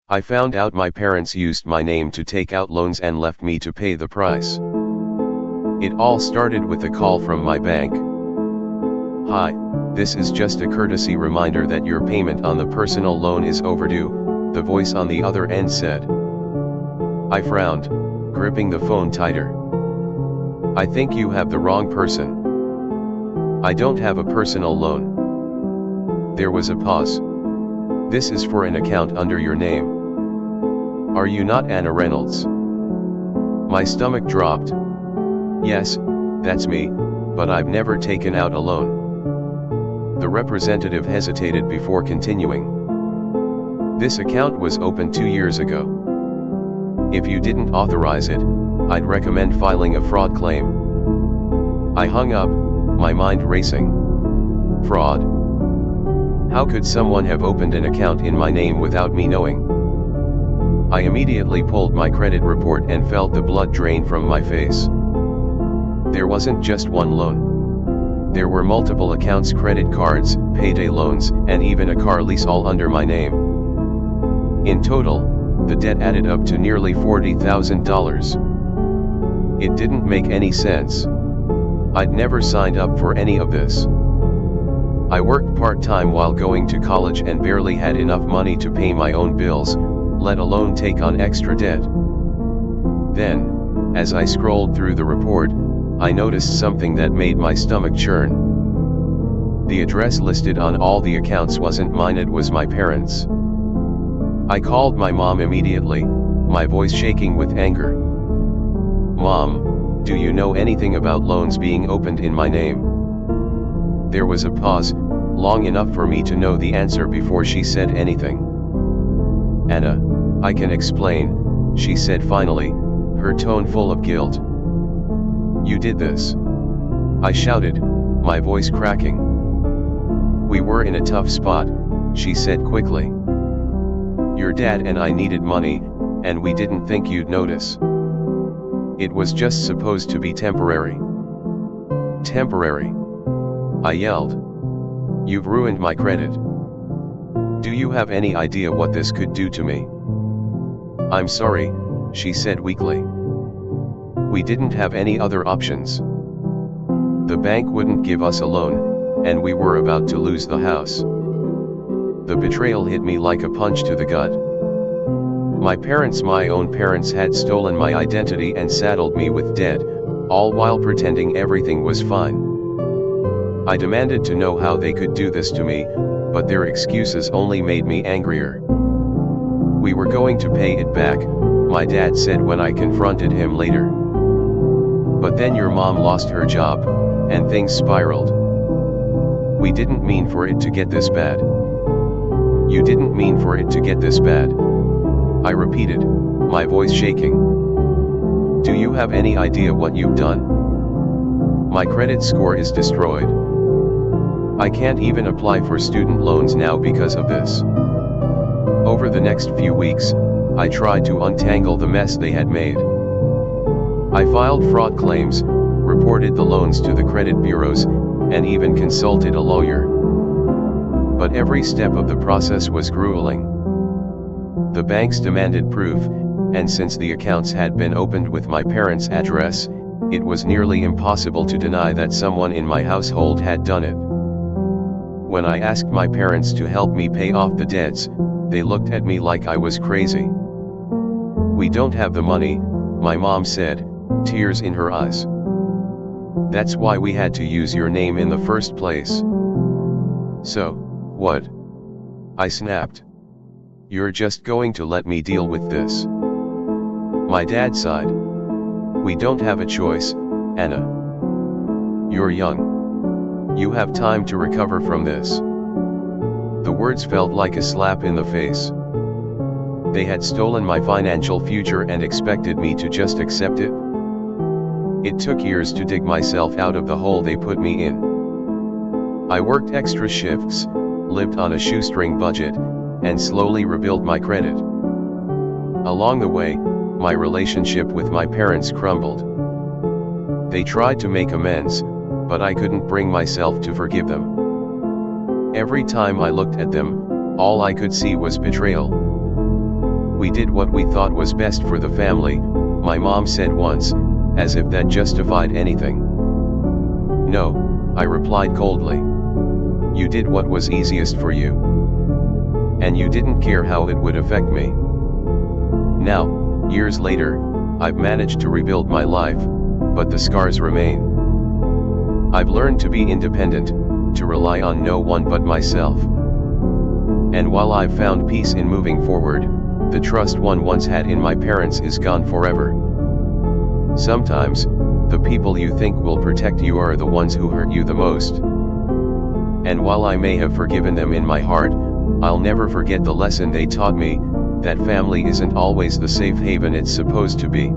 I found out my parents used my name to take out loans and left me to pay the price. It all started with a call from my bank. "Hi, this is just a courtesy reminder that your payment on the personal loan is overdue," the voice on the other end said. I frowned, gripping the phone tighter. "I think you have the wrong person. I don't have a personal loan." There was a pause. "This is for an account under your name. Are you not Anna Reynolds?" My stomach dropped. "Yes, that's me, but I've never taken out a loan." The representative hesitated before continuing. "This account was opened 2 years ago. If you didn't authorize it, I'd recommend filing a fraud claim." I hung up, my mind racing. Fraud? How could someone have opened an account in my name without me knowing? I immediately pulled my credit report and felt the blood drain from my face. There wasn't just one loan. There were multiple accounts, credit cards, payday loans, and even a car lease, all under my name. In total, the debt added up to nearly $40,000. It didn't make any sense. I'd never signed up for any of this. I worked part-time while going to college and barely had enough money to pay my own bills, let alone take on extra debt. Then, as I scrolled through the report, I noticed something that made my stomach churn. The address listed on all the accounts wasn't mine, it was my parents'. I called my mom immediately, my voice shaking with anger. "Mom, do you know anything about loans being opened in my name?" There was a pause, long enough for me to know the answer before she said anything. "Anna, I can explain," she said finally, her tone full of guilt. "You did this." I shouted, my voice cracking. "We were in a tough spot," she said quickly. "Your dad and I needed money, and we didn't think you'd notice. It was just supposed to be temporary." "Temporary?" I yelled. "You've ruined my credit. Do you have any idea what this could do to me?" "I'm sorry," she said weakly. "We didn't have any other options. The bank wouldn't give us a loan, and we were about to lose the house." The betrayal hit me like a punch to the gut. My own parents had stolen my identity and saddled me with debt, all while pretending everything was fine. I demanded to know how they could do this to me, but their excuses only made me angrier. "We were going to pay it back," my dad said when I confronted him later. "But then your mom lost her job, and things spiraled. We didn't mean for it to get this bad." "You didn't mean for it to get this bad," I repeated, my voice shaking. "Do you have any idea what you've done? My credit score is destroyed. I can't even apply for student loans now because of this." Over the next few weeks, I tried to untangle the mess they had made. I filed fraud claims, reported the loans to the credit bureaus, and even consulted a lawyer. But every step of the process was grueling. The banks demanded proof, and since the accounts had been opened with my parents' address, it was nearly impossible to deny that someone in my household had done it. When I asked my parents to help me pay off the debts, they looked at me like I was crazy. "We don't have the money," my mom said, tears in her eyes. "That's why we had to use your name in the first place." "So, what?" I snapped. "You're just going to let me deal with this?" My dad sighed. "We don't have a choice, Anna. You're young. You have time to recover from this." The words felt like a slap in the face. They had stolen my financial future and expected me to just accept it. It took years to dig myself out of the hole they put me in. I worked extra shifts, lived on a shoestring budget, and slowly rebuilt my credit. Along the way, my relationship with my parents crumbled. They tried to make amends, but I couldn't bring myself to forgive them. Every time I looked at them, all I could see was betrayal. We did what we thought was best for the family, my mom said once, as if that justified anything. No, I replied coldly. You did what was easiest for you. And you didn't care how it would affect me. Now, years later, I've managed to rebuild my life, but the scars remain. I've learned to be independent, to rely on no one but myself. And while I've found peace in moving forward, the trust one once had in my parents is gone forever. Sometimes, the people you think will protect you are the ones who hurt you the most. And while I may have forgiven them in my heart, I'll never forget the lesson they taught me, that family isn't always the safe haven it's supposed to be.